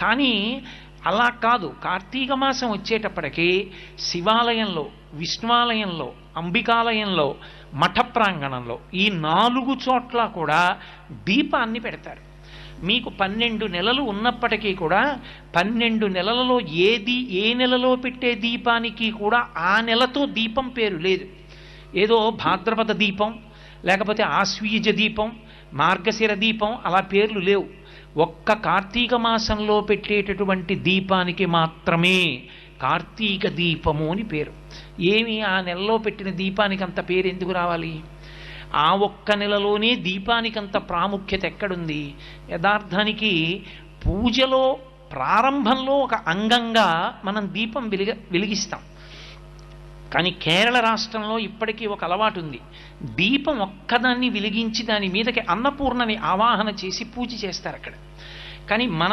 కానీ అలా కాదు. కార్తీక మాసం వచ్చేటప్పటికీ శివాలయంలో, విష్ణువాలయంలో, అంబికాలయంలో, మఠ ప్రాంగణంలో ఈ 4 చోట్ల కూడా దీపాన్ని పెడతారు. మీకు 12 నెలలు ఉన్నప్పటికీ కూడా 12 నెలలలో ఏ నెలలో పెట్టే దీపానికి కూడా ఆ నెలతో దీపం పేరు లేదు. ఏదో భాద్రపద దీపం, లేకపోతే ఆశ్వీజ దీపం, మార్గశిర దీపం అలా పేర్లు లేవు. ఒక్క కార్తీక మాసంలో పెట్టేటటువంటి దీపానికి మాత్రమే కార్తీక దీపము అని పేరు. ఏమి ఆ నెలలో పెట్టిన దీపానికి అంత పేరు ఎందుకు రావాలి? ఆ ఒక్క నెలలోనే దీపానికి అంత ప్రాముఖ్యత ఎక్కడుంది? యథార్థానికి పూజలో ప్రారంభంలో ఒక అంగంగా మనం దీపం వెలిగిస్తాం. కానీ కేరళ రాష్ట్రంలో ఇప్పటికీ ఒక అలవాటు ఉంది. దీపం ఒక్కదాన్ని వెలిగించి దాని మీదకి అన్నపూర్ణని ఆవాహన చేసి పూజ చేస్తారు అక్కడ. కానీ మన